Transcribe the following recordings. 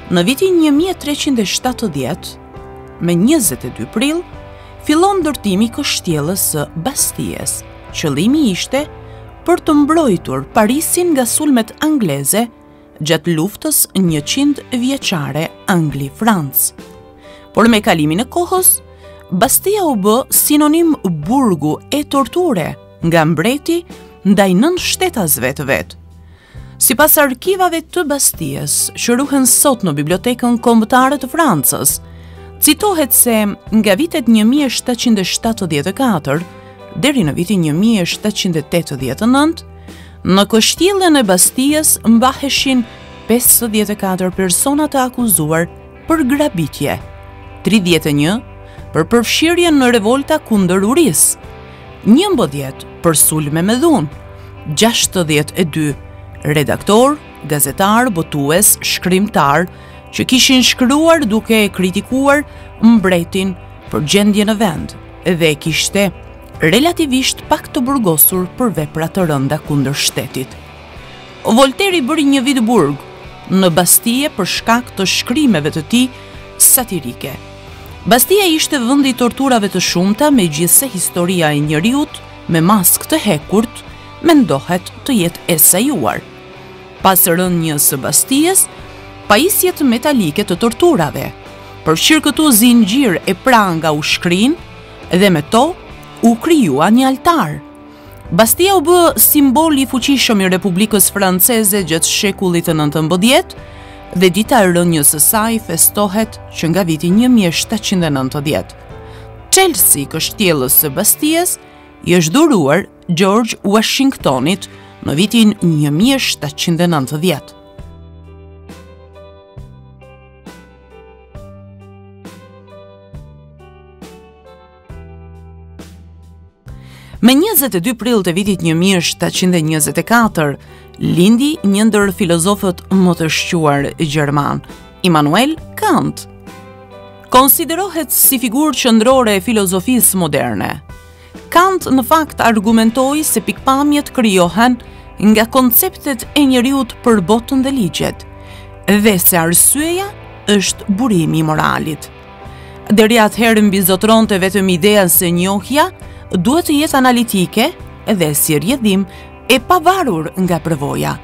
Në vitin 1370, me 22 prill, fillon ndërtimi i kështjellës së Bastijes. Qëllimi ishte për të mbrojtur Parisin nga sulmet angleze gjatë luftës 100 vjeçare Angli-Francë. Por me kalimin e kohës, Bastia u bë sinonim burgu e torture nga mbreti ndaj 9 shtetasve të vet. Sipas arkivave të Bastijes, që ruhen sot në Bibliotekën Kombëtare të Francës, citohet se nga vitet 1774 deri në vitin 1789, në kështjellën e Bastijes mbaheshin 54 persona të akuzuar për grabitje, 31 për përfshirje në revolta kundër urisë, 11 për sulme me dhunë, 62 redaktor, gazetar, botues, shkrimtar që kishin shkruar duke e kritikuar mbretin për gjendje në vend dhe kishte relativisht pak të burgosur për vepra të rënda kundër shtetit. Voltaire bëri një vit burg në Bastije për shkak të shkrimeve të tij satirike. Bastia ishte vendi i torturave të shumta, megjithse historia e njeriut me maskë të hekurt mendohet të jetë e sajuar. Pas rënjes së Bastijes, pajisjet metalike të torturave, përfshirë këtu zinxhir e pranga u shkrin dhe me to u krijua një altar. Bastia u bë simbol i fuqishëm i Republikës Franceze gjatë shekullit të 19 dhe dita e rënjes së saj festohet që nga viti 1790. Çelësi i kështjellës së Bastijes i është dhuruar George Washingtonit në vitin 1790. Me 22 prill të vitit 1724, lindi një ndër filozofët më të shquar gjerman, Immanuel Kant. Konsiderohet si figurë qendrore e filozofisë moderne. Kant në fakt argumentoi se pikpamjet krijohen nga konceptet e njeriut për botën dhe ligjet, dhe se arsyeja është burimi i moralit. Deri atëherë mbizotronte vetëm ideja se njohja duhet të jetë analitike dhe si rrjedhim e pavarur nga përvoja.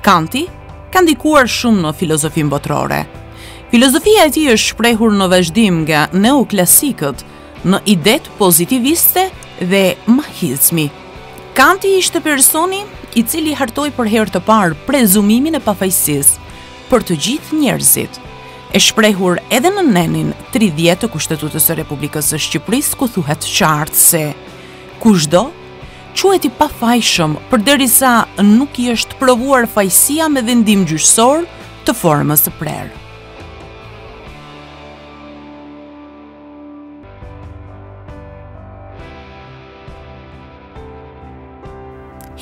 Kanti ka ndikuar shumë në filozofinë botërore. Filozofia e tij është shprehur në vazhdim nga neoklasikët në idetë pozitiviste dhe mahizmi. Kanti ishte personi i cili hartoi për herë të parë prezumimin e pafajësisë për të gjithë njerëzit, e shprehur edhe në nenin 30 të Kushtetutës së Republikës së Shqipërisë, ku thuhet qartë se kushdo quhet i pafajshëm përderisa nuk i është provuar fajësia me vendim gjyqësor të formës së prerë.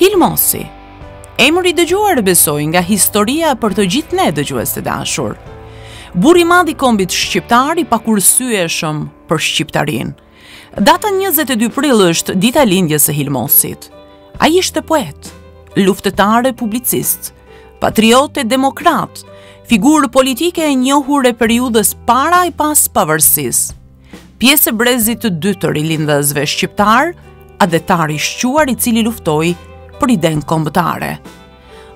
Hilmosi, emri i dëgjuar besoj nga historia për të gjithë ne dëgjues të dashur. Burri i madh i kombit shqiptar i pakursyeshëm për shqiptarinë. Data 22 prill është dita e lindjes së Hilmosit. Ai ishte poet, luftetar e publicist, patriot e demokrat, figurë politike e njohur e periudhës para e pas pavarësisë. Pjesë e brezit të dytë të rilindësve shqiptar, adhetar i shquar i cili luftoi për idenë kombëtare.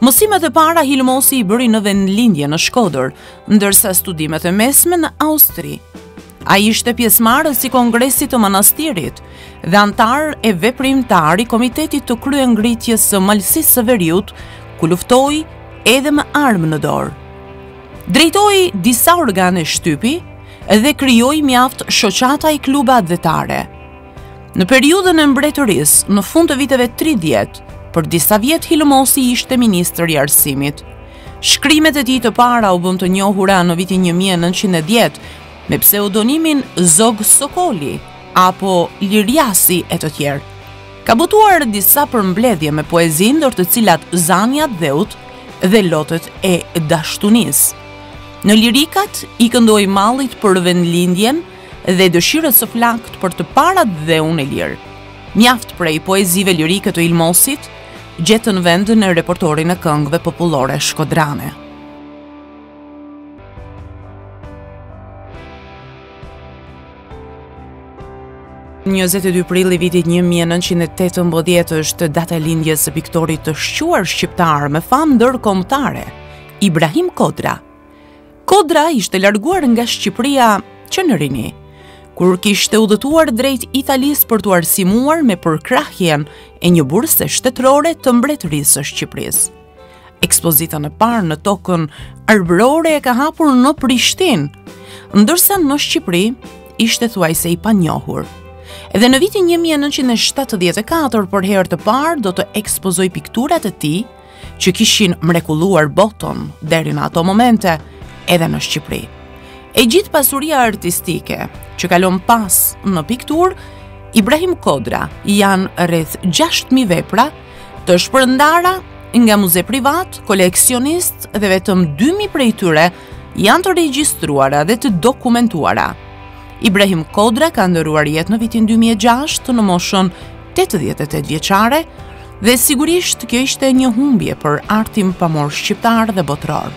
Mësimet e para Hilmosi i bëri në vendlindje në Shkodër, ndërsa studimet e mesme në Austri. Ai ishte pjesëmarrës i Kongresit të Manastirit dhe antar e veprimtar i Komitetit të Kryengritjes së Malësisë së Veriut, ku luftoi edhe me armë në dorë. Drejtoi disa organe shtypi dhe krijoi mjaft shoqata i kluba adhetare. Në periudhën e mbretërisë, në fund të viteve 30, për disa vjet Hilmosi ishte ministër i arsimit. Shkrimet e tij të para u bën të njohura në vitin 1910 me pseudonimin Zog Sokoli apo Liriasi e të tjerë. Ka botuar disa përmbledhje me poezi ndër të cilat Zania Dheut dhe Lotët e Dashtunisë. Në lirikat i këndoi mallit për vendlindjen dhe dëshirës së flakt për të parat dhe unë e lirë. Mjaft prej poezive lirike të Hilmosit gjetën vend në repertorin e këngëve popullore shkodrane. 22 prilli vitit 1918 është data e lindjes së piktorit të shquar shqiptar me famë ndërkombëtare, Ibrahim Kodra. Kodra ishte larguar nga Shqipëria që në rini, kur kishte udhëtuar drejt Italisë për t'u arsimuar me përkrahjen e një burse shtetërore të mbretërisë së Shqipërisë. Ekspozita në parë në tokën arbërore e ka hapur në Prishtinë, ndërsa në Shqipëri ishte thuajse i panjohur. Edhe në vitin 1974 për herë të parë do të ekspozoi pikturat e tij që kishin mrekulluar botën deri në ato momente edhe në Shqipëri. E gjithë pasuria artistike që kalon pas në pikturë, Ibrahim Kodra janë rreth 6.000 vepra të shpërndara nga muze privat, koleksionist dhe vetëm 2.000 prej tyre janë të regjistruara dhe të dokumentuara. Ibrahim Kodra ka ndëruar jetë në vitin 2006 në moshën 88 vjeçare dhe sigurisht kjo ishte një humbje për artin pamor shqiptar dhe botror.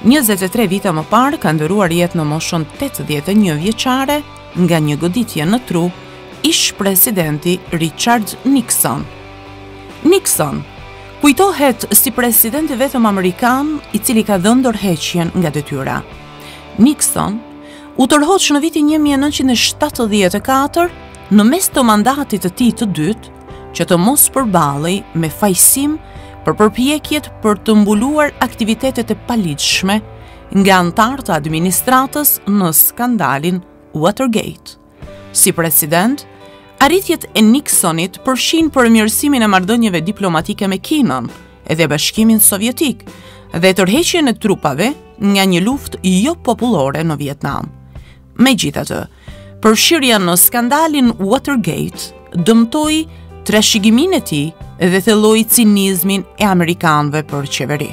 Njëzet vite më parë ka ndëruar jetë në moshën 81 vjeçare nga një goditje në tru ish presidenti Richard Nixon. Nixon kujtohet si presidenti vetëm amerikan i cili ka dhënë dorëheqjen nga detyra. Nixon u tërhoq në vitin 1974 në mes të mandatit të tij të dytë që të mos përballej me fajsim për përpjekjet për të mbuluar aktivitetet e paligjshme nga anëtarë të administratës në skandalin Watergate. Si president, arritjet e Nixonit përfshin përmirësimin e marrëdhënieve diplomatike me Kinën edhe Bashkimin Sovjetik dhe tërheqjen e trupave nga një luftë jo popullore në Vietnam. Megjithatë, përfshirja në skandalin Watergate dëmtoi trashëgiminë e tij dhe thelloi cinizmin e amerikanëve për qeveri.